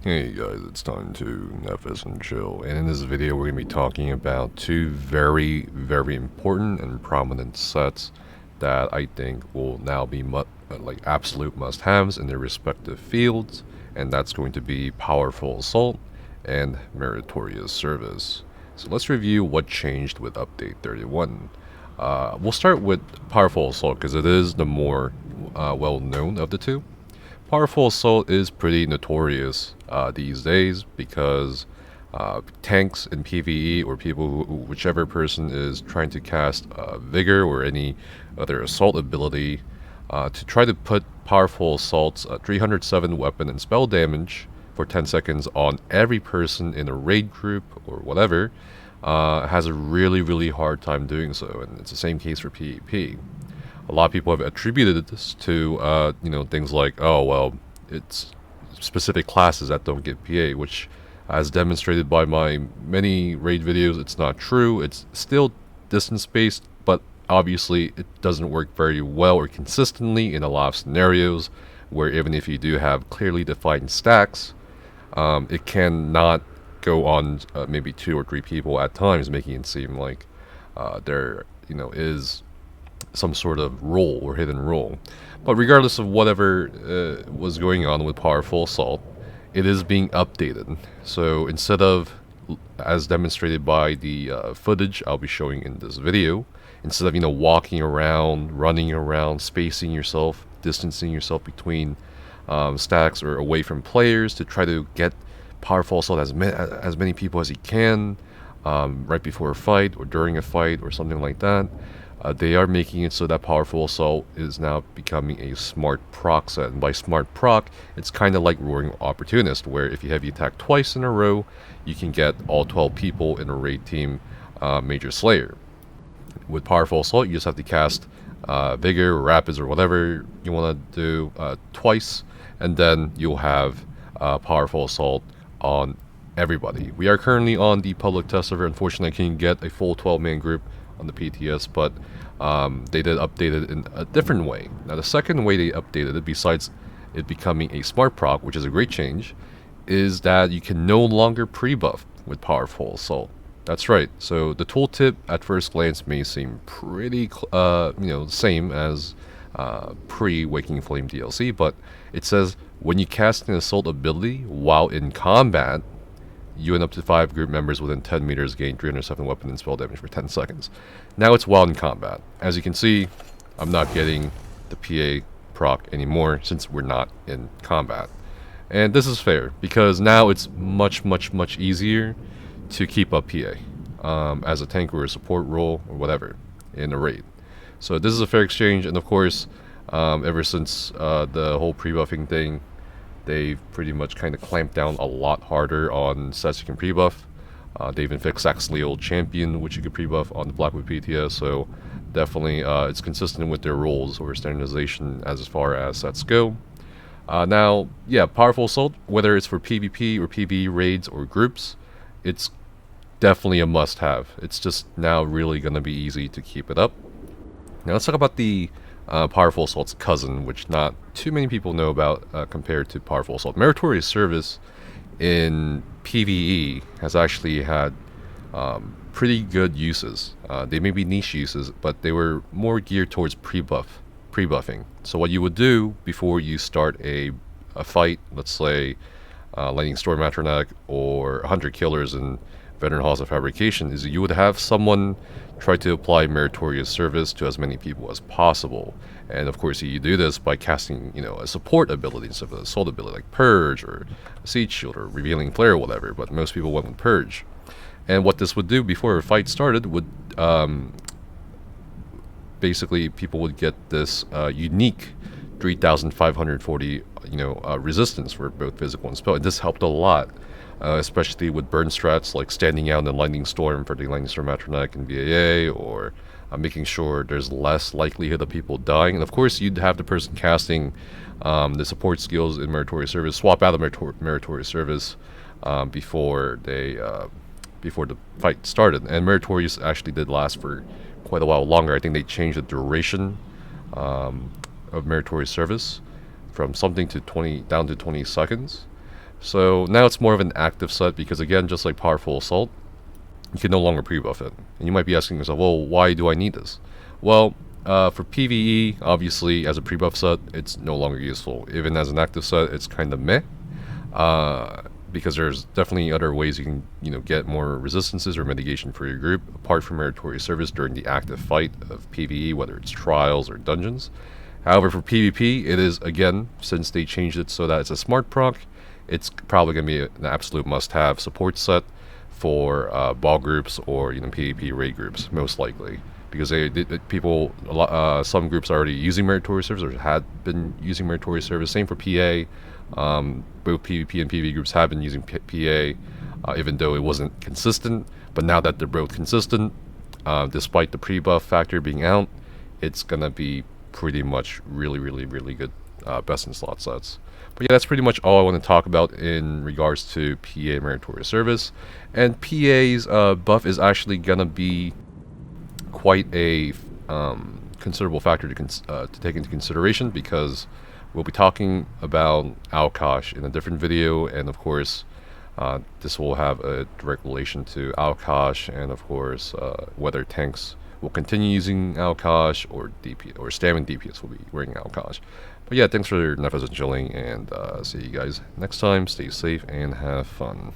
Hey guys, it's time to Nefis and chill, and in this video we're going to be talking about two very important and prominent sets that I think will now be like absolute must-haves in their respective fields, and that's going to be Powerful Assault and Meritorious Service. So let's review what changed with Update 31. We'll start with Powerful Assault because it is the more well-known of the two. Powerful Assault is pretty notorious these days because tanks in PvE or whichever person is trying to cast Vigor or any other assault ability to try to put Powerful Assault's 307 weapon and spell damage for 10 seconds on every person in a raid group or whatever has a really hard time doing so, and it's the same case for PvP. A lot of people have attributed this to, things like, oh, well, it's specific classes that don't get PA, which, as demonstrated by my many raid videos, it's not true. It's still distance-based, but obviously it doesn't work very well or consistently in a lot of scenarios, where even if you do have clearly defined stacks, it cannot go on maybe 2 or 3 people at times, making it seem like there, is some sort of role or hidden role. But regardless of whatever was going on with Powerful Assault, it is being updated. So instead of, as demonstrated by the footage I'll be showing in this video, instead of walking around, running around, spacing yourself, distancing yourself between stacks or away from players to try to get Powerful Assault as many people as you can right before a fight or during a fight or something like that. They are making it so that Powerful Assault is now becoming a smart proc set. And by smart proc, it's kind of like Roaring Opportunist, where if you have the attack twice in a row, you can get all 12 people in a raid team Major Slayer. With Powerful Assault, you just have to cast Vigor or Rapids or whatever you want to do twice, and then you'll have Powerful Assault on everybody. We are currently on the public test server. Unfortunately, I can't get a full 12-man group on the PTS, but they did update it in a different way. Now, the second way they updated it, besides it becoming a smart proc, which is a great change, is that you can no longer pre-buff with Powerful Assault. That's right. So the tooltip at first glance may seem pretty, same as pre-Waking Flame DLC, but it says when you cast an assault ability while in combat, you and up to 5 group members within 10 meters gain 307 weapon and spell damage for 10 seconds. Now it's while in combat. As you can see, I'm not getting the PA proc anymore since we're not in combat. And this is fair, because now it's much easier to keep up PA as a tank or a support role or whatever in a raid. So this is a fair exchange, and of course, ever since the whole pre-buffing thing, they've pretty much kind of clamped down a lot harder on sets you can pre-buff. They even fixed Saxley Old Champion, which you could pre-buff on the Blackwood PTS, so definitely it's consistent with their rules or standardization as far as sets go. Now, yeah, Powerful Assault, whether it's for PvP or PvE raids or groups, it's definitely a must-have. It's just now really going to be easy to keep it up. Now let's talk about the Powerful Assault's cousin, which not too many people know about compared to Powerful Assault. Meritorious Service in PvE has actually had pretty good uses. They may be niche uses, but they were more geared towards pre-buffing. So what you would do before you start a fight, let's say Lightning Storm Atronach or 100 Killers in Veteran Halls of Fabrication, is you would have someone try to apply Meritorious Service to as many people as possible. And of course, you do this by casting, a support ability instead of an assault ability like Purge or Siege Shield or Revealing Flare or whatever, but most people went with Purge. And what this would do before a fight started would basically people would get this unique 3,540 resistance for both physical and spell. And this helped a lot. Especially with burn strats like standing out in the Lightning Storm for the Lightning Storm Atronach and BAA, or making sure there's less likelihood of people dying. And of course, you'd have the person casting the support skills in Meritorious Service swap out of Meritorious Service before the fight started. And Meritorious actually did last for quite a while longer. I think they changed the duration of Meritorious Service from something to 20 down to 20 seconds. So now it's more of an active set because, again, just like Powerful Assault, you can no longer pre-buff it. And you might be asking yourself, well, why do I need this? Well, for PvE, obviously, as a pre-buff set, it's no longer useful. Even as an active set, it's kind of meh. Because there's definitely other ways you can, get more resistances or mitigation for your group, apart from Meritorious service during the active fight of PvE, whether it's trials or dungeons. However, for PvP, it is, again, since they changed it so that it's a smart proc, it's probably going to be an absolute must-have support set for ball groups or PvP raid groups, most likely, because some groups are already using Meritorious service or had been using Meritorious service. Same for PA. Both PvP and PvE groups have been using PA, even though it wasn't consistent. But now that they're both consistent, despite the pre-buff factor being out, it's gonna be pretty much really, really, really good best in slot sets. But yeah, that's pretty much all I want to talk about in regards to PA Meritorious service. And PA's buff is actually gonna be quite a considerable factor to take into consideration, because we'll be talking about Alkosh in a different video, and of course this will have a direct relation to Alkosh, and of course whether tanks will continue using Alkosh or DP or Stamina DPS will be wearing Alkosh. But yeah, thanks for Nefes and chilling, and see you guys next time. Stay safe and have fun.